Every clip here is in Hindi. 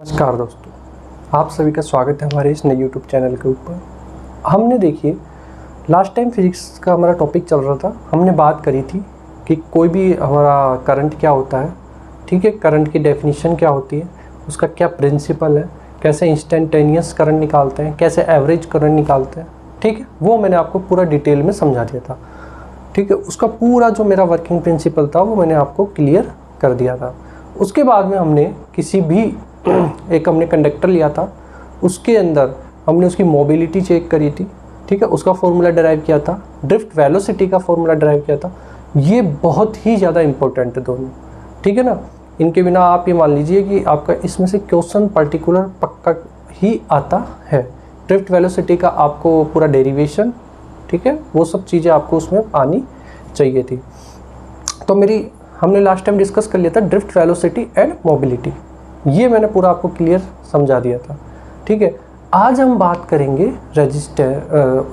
नमस्कार दोस्तों, आप सभी का स्वागत है हमारे इस नए यूट्यूब चैनल के ऊपर। हमने देखिए लास्ट टाइम फिजिक्स का हमारा टॉपिक चल रहा था। हमने बात करी थी कि कोई भी हमारा करंट क्या होता है, ठीक है, करंट की डेफिनेशन क्या होती है, उसका क्या प्रिंसिपल है, कैसे इंस्टेंटेनियस करंट निकालते हैं, कैसे एवरेज करंट निकालते हैं, ठीक है। वो मैंने आपको पूरा डिटेल में समझा दिया था, ठीक है। उसका पूरा जो मेरा वर्किंग प्रिंसिपल था वो मैंने आपको क्लियर कर दिया था। उसके बाद में हमने किसी भी हमने कंडक्टर लिया था, उसके अंदर हमने उसकी मोबिलिटी चेक करी थी, ठीक है, उसका फॉर्मूला डिराइव किया था, ड्रिफ्ट वेलोसिटी का फॉर्मूला डिराइव किया था। ये बहुत ही ज़्यादा इंपॉर्टेंट है दोनों, ठीक है ना। इनके बिना आप ये मान लीजिए कि आपका इसमें से क्वेश्चन पर्टिकुलर पक्का ही आता है। ड्रिफ्ट वेलोसिटी का आपको पूरा डेरिवेशन, ठीक है, वो सब चीज़ें आपको उसमें आनी चाहिए थी। तो हमने लास्ट टाइम डिस्कस कर लिया था ड्रिफ्ट वेलोसिटी एंड मोबिलिटी, ये मैंने पूरा आपको क्लियर समझा दिया था, ठीक है। आज हम बात करेंगे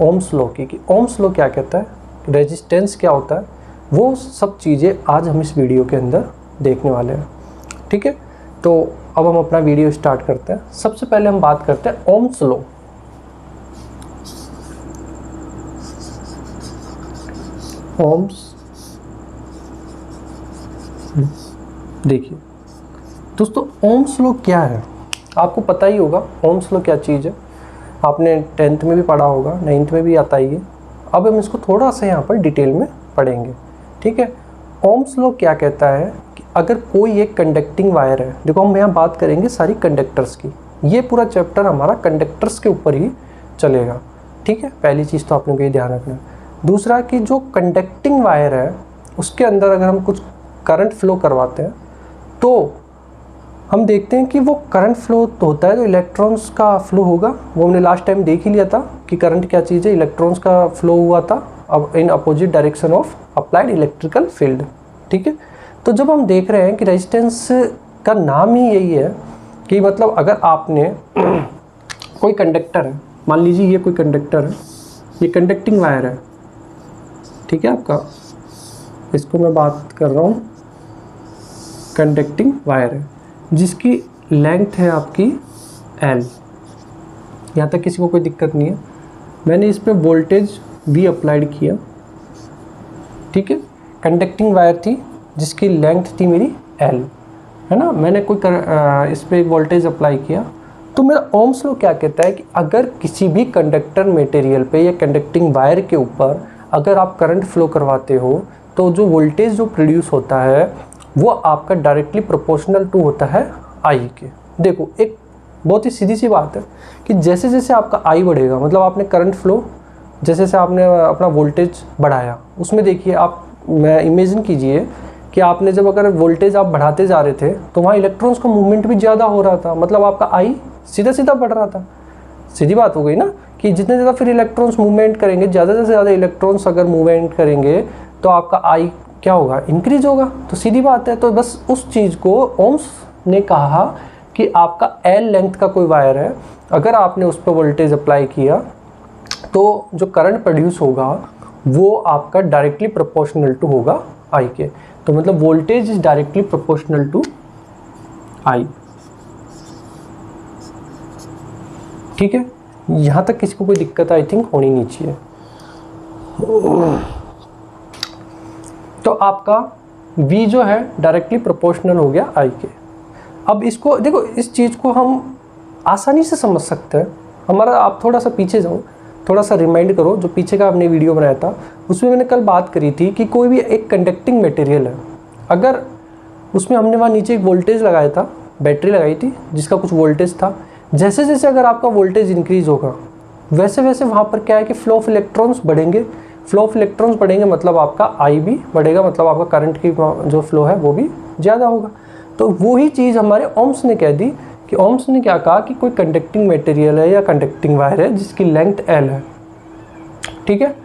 ओम्स लॉ की, कि ओम्स लॉ क्या कहता है, रेजिस्टेंस क्या होता है, वो सब चीज़ें आज हम इस वीडियो के अंदर देखने वाले हैं, ठीक है। तो अब हम अपना वीडियो स्टार्ट करते हैं। सबसे पहले हम बात करते हैं ओम्स लॉ। ओम्स, देखिए दोस्तों, ओम्स लॉ क्या है आपको पता ही होगा। ओम्स लॉ क्या चीज़ है, आपने 10th में भी पढ़ा होगा, 9th में भी आता ही है। अब हम इसको थोड़ा सा यहाँ पर डिटेल में पढ़ेंगे, ठीक है। ओम्स लॉ क्या कहता है कि अगर कोई एक कंडक्टिंग वायर है, देखो हम यहाँ बात करेंगे सारी कंडक्टर्स की, ये पूरा चैप्टर हमारा कंडक्टर्स के ऊपर ही चलेगा, ठीक है। पहली चीज़ तो आप लोगों को ये ध्यान रखना है। दूसरा कि जो कंडक्टिंग वायर है उसके अंदर अगर हम कुछ करंट फ्लो करवाते हैं तो हम देखते हैं कि वो करंट फ्लो तो होता है, तो इलेक्ट्रॉन्स का फ्लो होगा। वो हमने लास्ट टाइम देख ही लिया था कि करंट क्या चीज़ है, इलेक्ट्रॉन्स का फ्लो हुआ था अब in opposite direction of applied electrical field, ठीक है। तो जब हम देख रहे हैं कि रेजिस्टेंस का नाम ही यही है कि मतलब अगर आपने कोई कंडक्टर है, मान लीजिए ये कोई कंडक्टर है, ये कंडक्टिंग वायर है, ठीक है, आपका इसको मैं बात कर रहा हूँ, कंडक्टिंग वायर है जिसकी लेंथ है आपकी L। यहाँ तक किसी को कोई दिक्कत नहीं है। मैंने इस पर वोल्टेज V अप्लाइड किया, ठीक है। कंडक्टिंग वायर थी जिसकी लेंथ थी मेरी L, है ना। मैंने इस पर वोल्टेज अप्लाई किया। तो मेरा ओम्स लॉ क्या कहता है कि अगर किसी भी कंडक्टर मटेरियल पे या कंडक्टिंग वायर के ऊपर अगर आप करंट फ्लो करवाते हो तो जो वोल्टेज जो प्रोड्यूस होता है वो आपका डायरेक्टली प्रोपोर्शनल टू होता है I के। देखो एक बहुत ही सीधी सी बात है कि जैसे जैसे आपका I बढ़ेगा, मतलब आपने करंट फ्लो जैसे जैसे आपने अपना वोल्टेज बढ़ाया, उसमें देखिए आप, मैं इमेजिन कीजिए कि आपने जब अगर वोल्टेज आप बढ़ाते जा रहे थे तो वहाँ इलेक्ट्रॉन्स का मूवमेंट भी ज़्यादा हो रहा था, मतलब आपका I सीधा सीधा बढ़ रहा था। सीधी बात हो गई ना कि जितने ज़्यादा फिर इलेक्ट्रॉन्स मूवमेंट करेंगे, ज़्यादा से ज़्यादा इलेक्ट्रॉन्स अगर मूवमेंट करेंगे तो आपका I क्या होगा, इंक्रीज होगा। तो सीधी बात है। तो बस उस चीज़ को ओम्स ने कहा कि आपका L लेंथ का कोई वायर है, अगर आपने उस पर वोल्टेज अप्लाई किया तो जो करंट प्रोड्यूस होगा वो आपका डायरेक्टली प्रोपोर्शनल टू होगा I के। तो मतलब voltage is directly proportional to I, ठीक है। यहाँ तक किसी को कोई दिक्कत आई थिंक होनी नहीं चाहिए। तो आपका V जो है डायरेक्टली प्रोपोर्शनल हो गया I के। अब इसको देखो, इस चीज़ को हम आसानी से समझ सकते हैं। हमारा, आप थोड़ा सा पीछे जाओ, थोड़ा सा रिमाइंड करो, जो पीछे का आपने वीडियो बनाया था उसमें मैंने कल बात करी थी कि कोई भी एक कंडक्टिंग मटेरियल है, अगर उसमें हमने वहाँ नीचे एक वोल्टेज लगाया था, बैटरी लगाई थी जिसका कुछ वोल्टेज था, जैसे जैसे अगर आपका वोल्टेज इंक्रीज होगा वैसे वैसे वहाँ पर क्या है कि फ्लो ऑफ इलेक्ट्रॉन्स बढ़ेंगे। फ्लो ऑफ इलेक्ट्रॉन्स बढ़ेंगे मतलब आपका I भी बढ़ेगा, मतलब आपका करंट की जो फ्लो है वो भी ज़्यादा होगा। तो वही चीज़ हमारे ओम्स ने कह दी कि ओम्स ने क्या कहा कि कोई कंडक्टिंग मटेरियल है या कंडक्टिंग वायर है जिसकी लेंथ L है, ठीक है।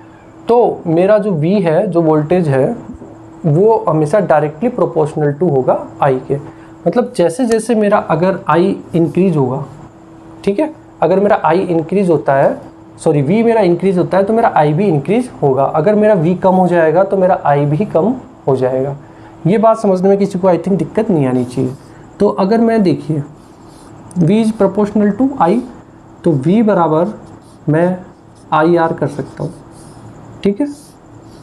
तो मेरा जो V है, जो वोल्टेज है, वो हमेशा डायरेक्टली प्रोपोर्शनल टू होगा I के। मतलब जैसे जैसे मेरा अगर I इंक्रीज होगा, ठीक है, अगर मेरा I इंक्रीज होता है, सॉरी V मेरा इंक्रीज होता है तो मेरा I भी इंक्रीज होगा। अगर मेरा V कम हो जाएगा तो मेरा I भी कम हो जाएगा। ये बात समझने में किसी को आई थिंक दिक्कत नहीं आनी चाहिए। तो अगर मैं देखिए V is proportional to I, तो V बराबर मैं IR कर सकता हूँ। ठीक है,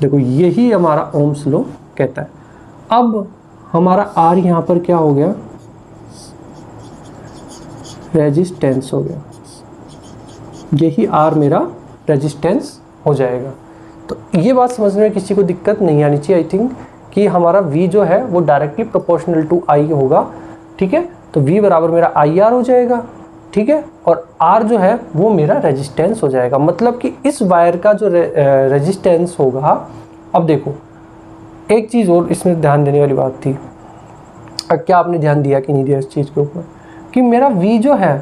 देखो यही हमारा ओम्स लॉ कहता है। अब हमारा R यहाँ पर क्या हो गया, रेजिस्टेंस हो गया, यही R मेरा रेजिस्टेंस हो जाएगा। तो ये बात समझने में किसी को दिक्कत नहीं आनी चाहिए आई थिंक, कि हमारा V जो है वो डायरेक्टली प्रोपोर्शनल टू I होगा। ठीक है, तो V बराबर मेरा IR हो जाएगा। ठीक है, और R जो है वो मेरा रेजिस्टेंस हो जाएगा, मतलब कि इस वायर का जो रेजिस्टेंस होगा। अब देखो एक चीज़ और इसमें ध्यान देने वाली बात थी, क्या आपने ध्यान दिया कि नहीं दिया इस चीज़ के ऊपर, कि मेरा V जो है,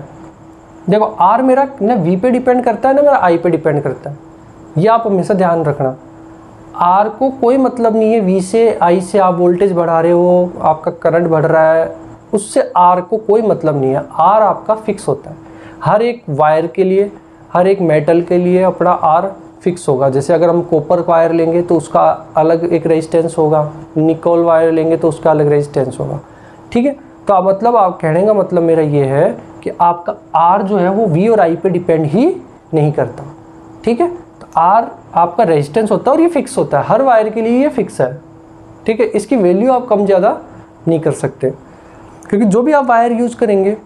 देखो R मेरा ना V पे डिपेंड करता है ना मेरा I पे डिपेंड करता है, ये आप हमेशा ध्यान रखना। R को कोई मतलब नहीं है V से I से आप वोल्टेज बढ़ा रहे हो, आपका करंट बढ़ रहा है, उससे R को कोई मतलब नहीं है। R आपका फिक्स होता है, हर एक वायर के लिए, हर एक मेटल के लिए अपना R फिक्स होगा। जैसे अगर हम कॉपर वायर लेंगे तो उसका अलग एक रेजिस्टेंस होगा, निकोल वायर लेंगे तो उसका अलग रेजिस्टेंस होगा। ठीक है, तो मतलब आप कहने का मतलब मेरा ये है कि आपका R जो है वो V और I पे डिपेंड ही नहीं करता। ठीक है, तो R आपका रेजिस्टेंस होता है और ये फिक्स होता है, हर वायर के लिए ये फिक्स है। ठीक है, इसकी वैल्यू आप कम ज़्यादा नहीं कर सकते, क्योंकि जो भी आप वायर यूज़ करेंगे,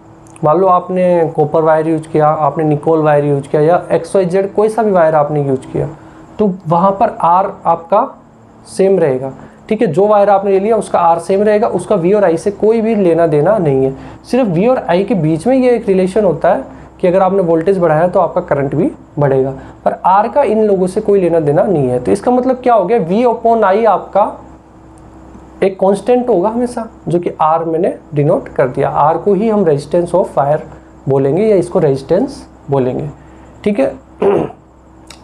मान लो आपने कॉपर वायर यूज किया, आपने निकोल वायर यूज किया, या XYZ कोई सा भी वायर आपने यूज किया, तो वहाँ पर R आपका सेम रहेगा। ठीक है, जो वायर आपने ले लिया उसका R सेम रहेगा, उसका V और I से कोई भी लेना देना नहीं है। सिर्फ V और I के बीच में ये एक रिलेशन होता है कि अगर आपने वोल्टेज बढ़ाया तो आपका करंट भी बढ़ेगा, पर R का इन लोगों से कोई लेना देना नहीं है। तो इसका मतलब क्या हो गया, V/I आपका एक कांस्टेंट होगा हमेशा, जो कि R मैंने डिनोट कर दिया। R को ही हम रेजिस्टेंस ऑफ फायर बोलेंगे या इसको रेजिस्टेंस बोलेंगे। ठीक है,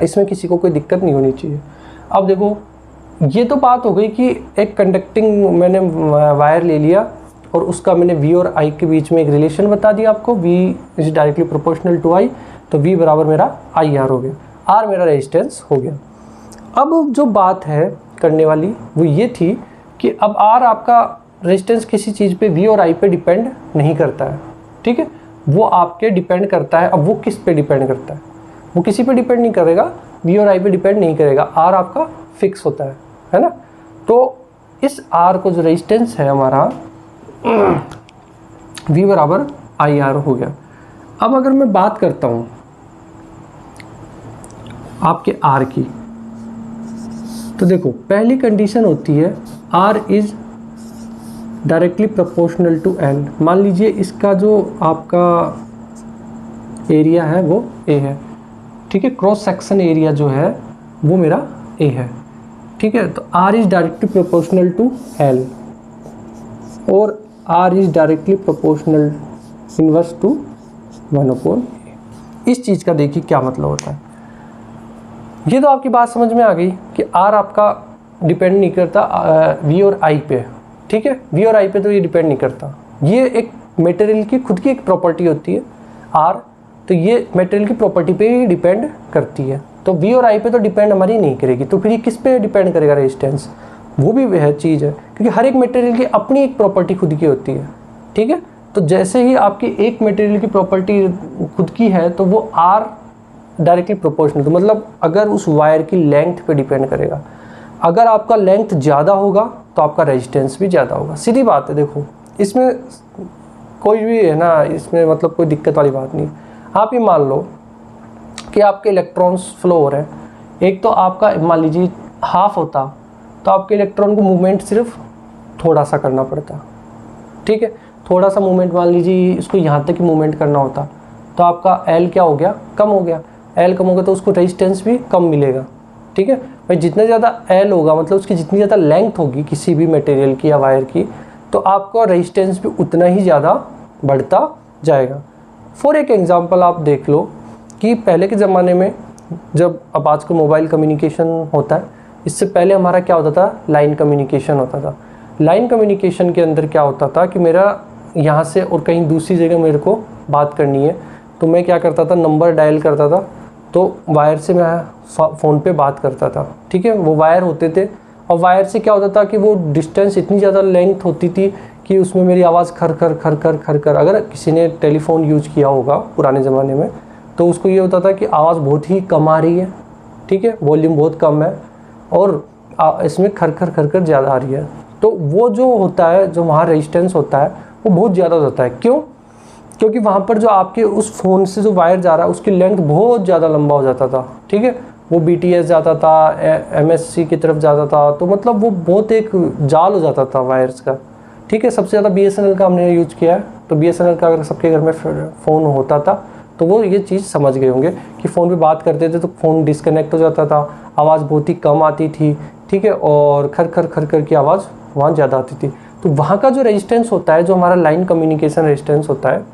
इसमें किसी को कोई दिक्कत नहीं होनी चाहिए। अब देखो ये तो बात हो गई कि एक कंडक्टिंग मैंने वायर ले लिया और उसका मैंने V और I के बीच में एक रिलेशन बता दिया आपको, V is directly proportional to I, तो V बराबर मेरा IR हो गया, R मेरा रेजिस्टेंस हो गया। अब जो बात है करने वाली वो ये थी कि अब R आपका रेजिस्टेंस किसी चीज़ पे V और I पे डिपेंड नहीं करता है। ठीक है, वो आपके डिपेंड करता है। अब वो किस पे डिपेंड करता है, वो किसी पे डिपेंड नहीं करेगा, V और I पे डिपेंड नहीं करेगा, R आपका फिक्स होता है ना। तो इस R को जो रेजिस्टेंस है हमारा V बराबर IR हो गया। अब अगर मैं बात करता हूँ आपके R की, तो देखो पहली कंडीशन होती है R is directly proportional to L। मान लीजिए इसका जो आपका एरिया है वो A है। ठीक है, क्रॉस सेक्शन एरिया जो है वो मेरा A है। ठीक है, तो R is directly proportional to L और R is directly proportional inverse to 1/A। इस चीज़ का देखिए क्या मतलब होता है। ये तो आपकी बात समझ में आ गई कि R आपका डिपेंड नहीं करता V और I पे। ठीक है, V और I पे तो ये डिपेंड नहीं करता, ये एक मटेरियल की खुद की एक प्रॉपर्टी होती है R, तो ये मटेरियल की प्रॉपर्टी पे ही डिपेंड करती है। तो V और I पे तो डिपेंड हमारी नहीं करेगी, तो फिर ये किस पे डिपेंड करेगा रेजिस्टेंस, वो भी वह चीज़ है, क्योंकि हर एक मटेरियल की अपनी एक प्रॉपर्टी खुद की होती है। ठीक है, तो जैसे ही आपकी एक मटेरियल की प्रॉपर्टी खुद की है तो वो R डायरेक्टली प्रोपोर्शनल, तो मतलब अगर उस वायर की लेंथ पे डिपेंड करेगा। अगर आपका लेंथ ज़्यादा होगा तो आपका रेजिस्टेंस भी ज़्यादा होगा, सीधी बात है। देखो इसमें कोई भी है ना, इसमें मतलब कोई दिक्कत वाली बात नहीं। आप ये मान लो कि आपके इलेक्ट्रॉन्स फ्लो हो रहे हैं, एक तो आपका मान लीजिए हाफ होता तो आपके इलेक्ट्रॉन को मूवमेंट सिर्फ थोड़ा सा करना पड़ता। ठीक है, थोड़ा सा मूवमेंट, मान लीजिए इसको यहाँ तक ही मूवमेंट करना होता तो आपका L क्या हो गया, कम हो गया। L कम होगा तो उसको रेजिस्टेंस भी कम मिलेगा। ठीक है भाई, जितना ज़्यादा L होगा मतलब उसकी जितनी ज़्यादा लेंथ होगी किसी भी मटेरियल की या वायर की, तो आपका रेजिस्टेंस भी उतना ही ज़्यादा बढ़ता जाएगा। फॉर एक एग्जांपल आप देख लो कि पहले के ज़माने में जब अब आजकल मोबाइल कम्युनिकेशन होता है, इससे पहले हमारा क्या होता था, लाइन कम्युनिकेशन होता था। लाइन कम्युनिकेशन के अंदर क्या होता था कि मेरा यहाँ से और कहीं दूसरी जगह मेरे को बात करनी है, तो मैं क्या करता था, नंबर डायल करता था, तो वायर से मैं फ़ोन पे बात करता था। ठीक है, वो वायर होते थे और वायर से क्या होता था कि वो डिस्टेंस इतनी ज़्यादा लेंथ होती थी कि उसमें मेरी आवाज़ खर खर खर खर खर खर, अगर किसी ने टेलीफोन यूज किया होगा पुराने ज़माने में तो उसको ये होता था कि आवाज़ बहुत ही कम आ रही है, ठीक है, वॉल्यूम बहुत कम है और इसमें खर खर खर खर ज़्यादा आ रही है। तो वो जो होता है, जो वहाँ रेजिस्टेंस होता है वो बहुत ज़्यादा होता है। क्यों? क्योंकि वहाँ पर जो आपके उस फ़ोन से जो वायर जा रहा है उसकी लेंथ बहुत ज़्यादा लंबा हो जाता था, ठीक है, वो BTS जाता था, MSC की तरफ जाता था, तो मतलब वो बहुत एक जाल हो जाता था वायर्स का, ठीक है। सबसे ज़्यादा BSNL का हमने यूज किया है, तो BSNL का अगर सबके घर में फ़ोन होता था तो वो ये चीज़ समझ गए होंगे कि फ़ोन पे बात करते थे तो फ़ोन डिस्कनेक्ट हो जाता था, आवाज़ बहुत ही कम आती थी, ठीक है, और खर खर खर खर की आवाज़ वहाँ ज़्यादा आती थी। तो वहाँ का जो रेजिस्टेंस होता है, जो हमारा लाइन कम्युनिकेशन रेजिस्टेंस होता है,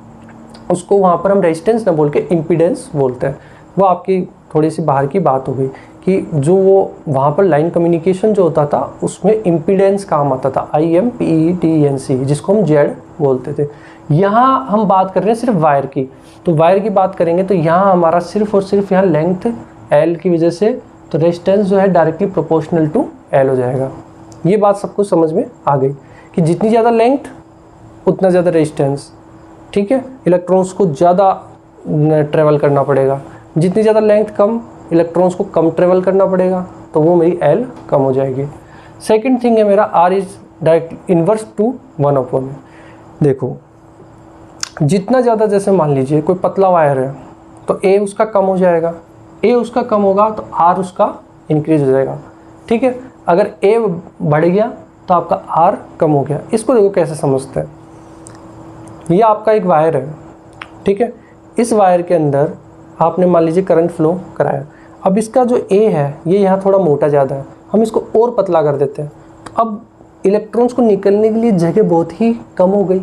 उसको वहाँ पर हम रेजिस्टेंस ना बोल के इम्पीडेंस बोलते हैं। वो आपकी थोड़ी सी बाहर की बात हो गई कि जो वो वहाँ पर लाइन कम्युनिकेशन जो होता था उसमें इम्पीडेंस काम आता था, IMPEDENC, जिसको हम Z बोलते थे। यहाँ हम बात कर रहे हैं सिर्फ वायर की, तो वायर की बात करेंगे तो यहाँ हमारा सिर्फ और सिर्फ यहाँ लेंथ L की वजह से तो रेजिस्टेंस जो है डायरेक्टली प्रोपोर्शनल टू L हो जाएगा। ये बात सबको समझ में आ गई कि जितनी ज़्यादा लेंथ उतना ज़्यादा रेजिस्टेंस, ठीक है, इलेक्ट्रॉन्स को ज़्यादा ट्रेवल करना पड़ेगा, जितनी ज़्यादा लेंथ कम इलेक्ट्रॉन्स को कम ट्रेवल करना पड़ेगा, तो वो मेरी L कम हो जाएगी। सेकंड थिंग है मेरा R is direct inverse to 1/n। देखो जितना ज़्यादा, जैसे मान लीजिए कोई पतला वायर है तो A उसका कम हो जाएगा, A उसका कम होगा तो R उसका इंक्रीज हो जाएगा, ठीक है। अगर A बढ़ गया तो आपका R कम हो गया। इसको देखो कैसे समझते हैं, ये आपका एक वायर है, ठीक है, इस वायर के अंदर आपने मान लीजिए करंट फ्लो कराया। अब इसका जो A है ये यहाँ थोड़ा मोटा ज़्यादा है, हम इसको और पतला कर देते हैं, तो अब इलेक्ट्रॉन्स को निकलने के लिए जगह बहुत ही कम हो गई।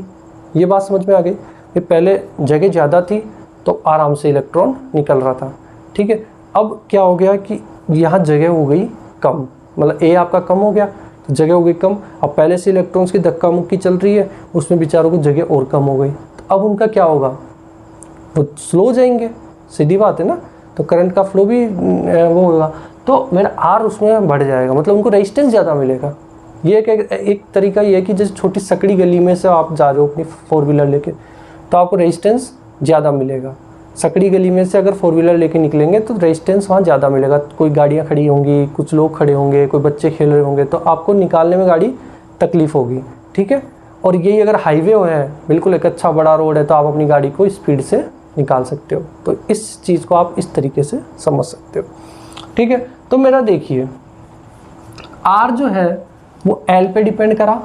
ये बात समझ में आ गई कि पहले जगह ज़्यादा थी तो आराम से इलेक्ट्रॉन निकल रहा था, ठीक है। अब क्या हो गया कि यहाँ जगह हो गई कम, मतलब A आपका कम हो गया तो जगह हो गई कम। अब पहले से इलेक्ट्रॉन्स की धक्का मुक्की चल रही है, उसमें बेचारों को जगह और कम हो गई, तो अब उनका क्या होगा, वो स्लो हो जाएंगे, सीधी बात है ना। तो करंट का फ्लो भी वो होगा, तो मेरा R उसमें बढ़ जाएगा, मतलब उनको रेजिस्टेंस ज़्यादा मिलेगा। ये एक तरीका ये है कि जैसे छोटी सकड़ी गली में से आप जा रहे हो अपनी 4 व्हीलर लेके, तो आपको रेजिस्टेंस ज़्यादा मिलेगा। सकड़ी गली में से अगर 4 व्हीलर लेके निकलेंगे तो रेजिस्टेंस वहाँ ज़्यादा मिलेगा। कोई गाड़ियाँ खड़ी होंगी, कुछ लोग खड़े होंगे, कोई बच्चे खेल रहे होंगे, तो आपको निकालने में गाड़ी तकलीफ़ होगी, ठीक है। और यही अगर हाईवे है, बिल्कुल एक अच्छा बड़ा रोड है, तो आप अपनी गाड़ी को स्पीड से निकाल सकते हो। तो इस चीज़ को आप इस तरीके से समझ सकते हो, ठीक है। तो मेरा देखिए R जो है वो L पे डिपेंड करा,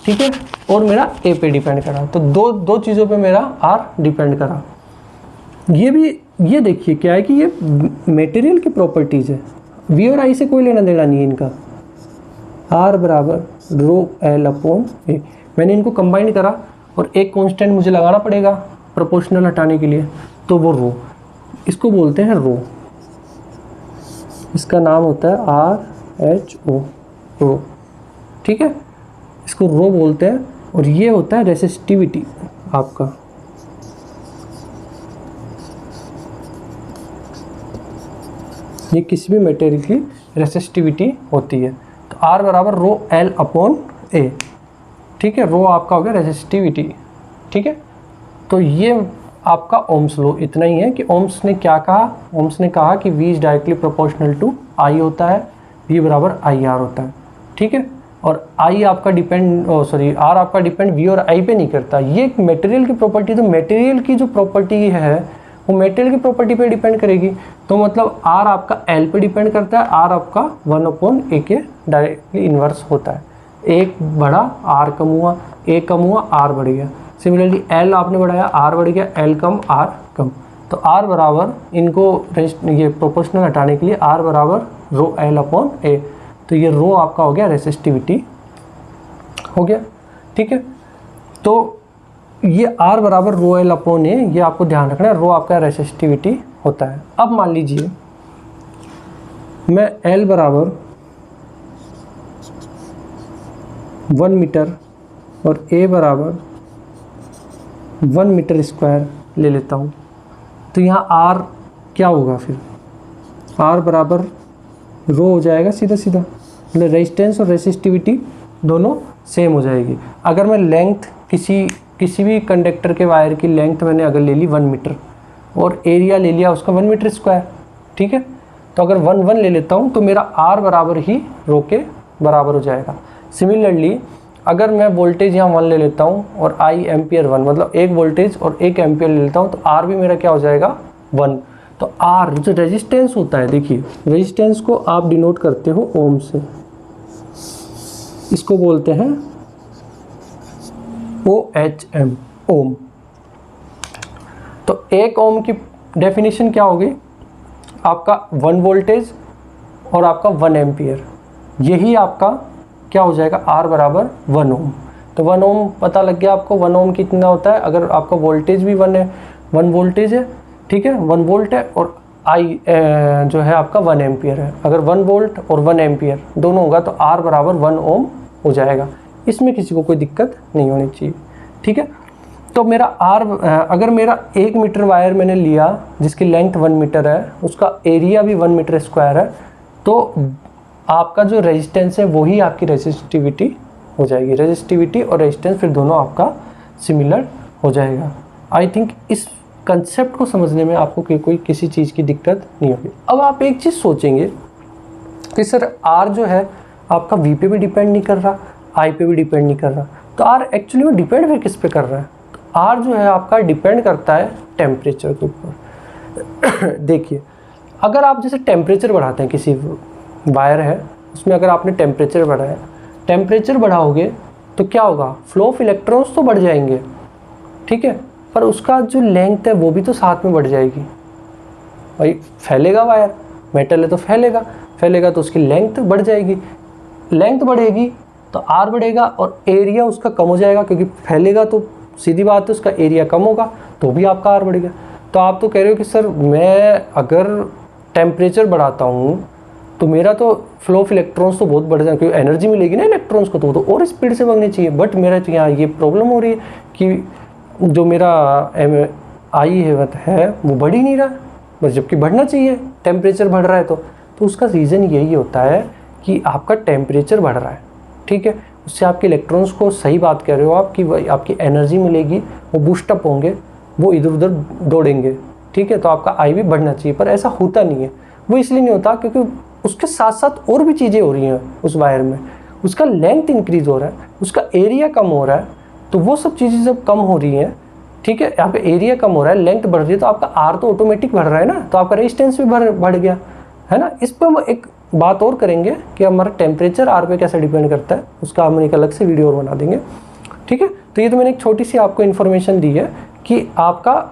ठीक है, और मेरा A पे डिपेंड करा, तो दो चीज़ों पे मेरा R डिपेंड करा। ये देखिए क्या है कि ये मटेरियल की प्रॉपर्टीज़ है, V और I से कोई लेना देना नहीं है इनका। R बराबर ρL/A, मैंने इनको कंबाइन करा और एक कांस्टेंट मुझे लगाना पड़ेगा प्रोपोर्शनल हटाने के लिए, तो वो रो, इसको बोलते हैं रो, इसका नाम होता है RHO, रो, ठीक है, इसको रो बोलते हैं। और ये होता है रेसिस्टिविटी आपका, ये किसी भी मटेरियल की रेसिस्टिविटी होती है। तो R बराबर ρL/A, ठीक है, रो आपका हो गया रेसिस्टिविटी, ठीक है। तो ये आपका ओम्स लॉ इतना ही है कि ओम्स ने क्या कहा, ओम्स ने कहा कि V is directly proportional to I होता है, V बराबर IR होता है, ठीक है। और I आपका डिपेंड R आपका डिपेंड V और I पे नहीं करता। ये एक मटेरियल की प्रॉपर्टी, तो मटेरियल की जो प्रॉपर्टी है वो मटेरियल की प्रॉपर्टी पे डिपेंड करेगी। तो मतलब R आपका L पे डिपेंड करता है, R आपका 1/A के डायरेक्टली इन्वर्स होता है। एक बढ़ा R कम हुआ, A कम हुआ R बढ़ गया। सिमिलरली L आपने बढ़ाया R बढ़ गया, L कम R कम। तो R बराबर इनको ये प्रोपोर्शनल हटाने के लिए R बराबर ρL/A, तो ये रो आपका हो गया रेसिस्टिविटी हो गया, ठीक है। तो ये R बराबर ρL/A, ये आपको ध्यान रखना है, रो आपका रेसिस्टिविटी होता है। अब मान लीजिए मैं L बराबर 1 मीटर और A बराबर 1 मीटर स्क्वायर ले लेता हूँ, तो यहाँ R क्या होगा, फिर R बराबर रो हो जाएगा सीधा सीधा, मतलब रेजिस्टेंस और रेसिस्टिविटी दोनों सेम हो जाएगी। अगर मैं लेंथ किसी भी कंडक्टर के वायर की लेंथ मैंने अगर ले ली 1 मीटर और एरिया ले लिया उसका 1 मीटर स्क्वायर, ठीक है, तो अगर 1 ले लेता हूँ तो मेरा R बराबर ही रो के बराबर हो जाएगा। सिमिलरली अगर मैं वोल्टेज यहाँ 1 ले लेता हूँ और I एम्पियर 1, मतलब एक वोल्टेज और 1 एम्पियर ले लेता हूँ, तो R भी मेरा क्या हो जाएगा 1। तो R जो रेजिस्टेंस होता है, देखिए रेजिस्टेंस को आप डिनोट करते हो ओम से, इसको बोलते हैं OHM, ओम। तो 1 ओम की डेफिनेशन क्या होगी, आपका 1 वोल्टेज और आपका 1 एम्पियर, यही आपका क्या हो जाएगा R बराबर 1 ओम। तो 1 ओम पता लग गया आपको, 1 ओम कितना होता है, अगर आपका वोल्टेज भी 1 है, 1 वोल्टेज है, ठीक है, 1 वोल्ट है, और I जो है आपका 1 एम्पियर है। अगर 1 वोल्ट और 1 एम्पियर दोनों होगा तो R बराबर 1 ओम हो जाएगा। इसमें किसी को कोई दिक्कत नहीं होनी चाहिए, ठीक है। तो मेरा अगर मेरा 1 मीटर वायर मैंने लिया जिसकी लेंथ 1 मीटर है, उसका एरिया भी 1 मीटर स्क्वायर है, तो आपका जो रेजिस्टेंस है वही आपकी रेजिस्टिविटी हो जाएगी। रेजिस्टिविटी और रेजिस्टेंस फिर दोनों आपका सिमिलर हो जाएगा। आई थिंक इस कंसेप्ट को समझने में आपको कोई किसी चीज़ की दिक्कत नहीं होगी। अब आप एक चीज़ सोचेंगे कि सर R जो है आपका V पे भी डिपेंड नहीं कर रहा, I पे भी डिपेंड नहीं कर रहा, तो R एक्चुअली में डिपेंड फिर किस पे कर रहा है? तो R जो है आपका डिपेंड करता है टेम्परेचर के ऊपर। देखिए, अगर आप जैसे टेम्परेचर बढ़ाते हैं, किसी वायर है उसमें अगर आपने टेम्परेचर बढ़ाया, टेम्परेचर बढ़ाओगे तो क्या होगा, फ्लो ऑफ इलेक्ट्रॉन्स तो बढ़ जाएंगे, ठीक है, पर उसका जो लेंथ है वो भी तो साथ में बढ़ जाएगी। भाई फैलेगा वायर, मेटल है तो फैलेगा तो उसकी लेंथ बढ़ जाएगी, लेंथ बढ़ेगी तो R बढ़ेगा और एरिया उसका कम हो जाएगा, क्योंकि फैलेगा तो सीधी बात है उसका एरिया कम होगा, तो भी आपका R बढ़ेगा। तो आप तो कह रहे हो कि सर मैं अगर टेम्परेचर बढ़ाता हूँ तो मेरा तो फ्लो ऑफ इलेक्ट्रॉन्स तो बहुत बढ़ जाएगा, क्योंकि एनर्जी मिलेगी ना इलेक्ट्रॉन्स को, तो और स्पीड से भागनी चाहिए। बट मेरा तो यहाँ ये प्रॉब्लम हो रही है कि जो मेरा I है वो बढ़ ही नहीं रहा, बस जबकि बढ़ना चाहिए, टेम्परेचर बढ़ रहा है। तो उसका रीज़न यही होता है कि आपका टेम्परेचर बढ़ रहा है, ठीक है, उससे आपके इलेक्ट्रॉन्स को, सही बात कह रहे हो आप, कि आपकी एनर्जी मिलेगी, वो बूस्टअप होंगे, वो इधर उधर दौड़ेंगे, ठीक है, तो आपका I भी बढ़ना चाहिए। पर ऐसा होता नहीं है। वो इसलिए नहीं होता क्योंकि उसके साथ साथ और भी चीज़ें हो रही हैं उस वायर में, उसका लेंथ इंक्रीज हो रहा है, उसका एरिया कम हो रहा है, तो वो सब चीज़ें जब कम हो रही हैं, ठीक है, आपका एरिया कम हो रहा है, लेंथ बढ़ रही है, तो आपका R तो ऑटोमेटिक बढ़ रहा है ना, तो आपका रेजिस्टेंस भी बढ़ गया है ना। इस पर हम एक बात और करेंगे कि हमारा टेम्परेचर R पे कैसे डिपेंड करता है, उसका हम एक अलग से वीडियो और बना देंगे, ठीक है। तो ये तो मैंने एक छोटी सी आपको इन्फॉर्मेशन दी है कि आपका,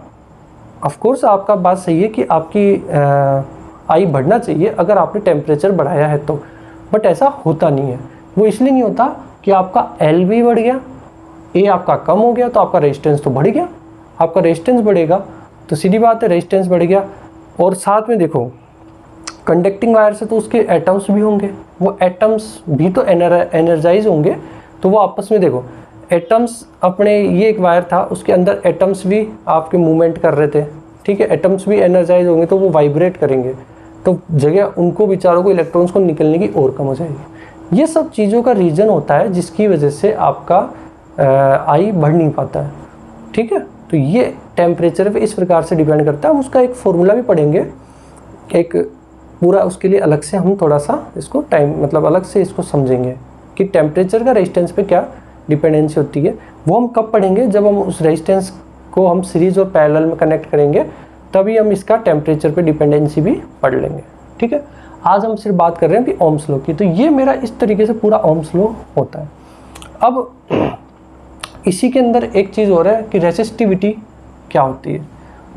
ऑफकोर्स आपका बात सही है कि आपकी I बढ़ना चाहिए अगर आपने टेम्परेचर बढ़ाया है तो, बट ऐसा होता नहीं है। वो इसलिए नहीं होता कि आपका L भी बढ़ गया, A आपका कम हो गया तो आपका रेजिस्टेंस तो बढ़ गया, आपका रेजिस्टेंस बढ़ेगा तो सीधी बात है रेजिस्टेंस बढ़ गया। और साथ में देखो, कंडक्टिंग वायर से तो उसके एटम्स भी होंगे, वो एटम्स भी तो एनर्जाइज होंगे, तो वो आपस में देखो एटम्स अपने, ये एक वायर था उसके अंदर एटम्स भी आपके मूवमेंट कर रहे थे, ठीक है, एटम्स भी एनर्जाइज होंगे तो वो वाइब्रेट करेंगे, तो जगह उनको बेचारों को, इलेक्ट्रॉन्स को निकलने की और कम हो जाएगी। ये सब चीज़ों का रीज़न होता है जिसकी वजह से आपका I बढ़ नहीं पाता है, ठीक है। तो ये टेम्परेचर पे इस प्रकार से डिपेंड करता है। हम उसका एक फॉर्मूला भी पढ़ेंगे, एक पूरा, उसके लिए अलग से हम थोड़ा सा इसको मतलब अलग से इसको समझेंगे कि टेम्परेचर का रेजिस्टेंस पे क्या डिपेंडेंसी होती है। वो हम कब पढ़ेंगे, जब हम उस रेजिस्टेंस को हम सीरीज और पैरेलल में कनेक्ट करेंगे, तभी हम इसका टेम्परेचर पे डिपेंडेंसी भी पढ़ लेंगे, ठीक है। आज हम सिर्फ बात कर रहे हैं कि ओम्स लॉ की। तो ये मेरा इस तरीके से पूरा ओम्स लॉ होता है। अब इसी के अंदर एक चीज़ और है कि रेसिस्टिविटी क्या होती है।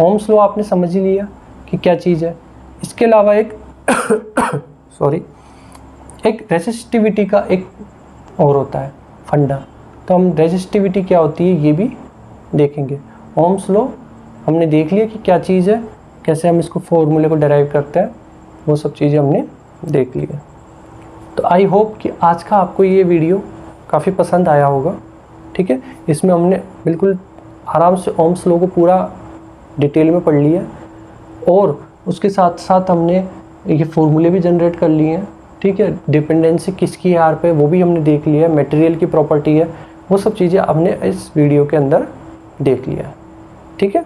ओम्स लॉ आपने समझ ही लिया कि क्या चीज़ है। इसके अलावा एक एक रेसिस्टिविटी का एक और होता है फंडा, तो हम रेसिस्टिविटी क्या होती है ये भी देखेंगे। ओम्स लॉ हमने देख लिया कि क्या चीज़ है, कैसे हम इसको फॉर्मूले को डिराइव करते हैं, वो सब चीज़ें हमने देख लिया। तो आई होप कि आज का आपको ये वीडियो काफ़ी पसंद आया होगा, ठीक है। इसमें हमने बिल्कुल आराम से ओम्स लॉ को पूरा डिटेल में पढ़ लिया और उसके साथ साथ हमने ये फॉर्मूले भी जनरेट कर लिए हैं, ठीक है। डिपेंडेंसी किसकी है आर पे वो भी हमने देख लिया है, मटेरियल की प्रॉपर्टी है, वो सब चीज़ें हमने इस वीडियो के अंदर देख लिया है। ठीक है।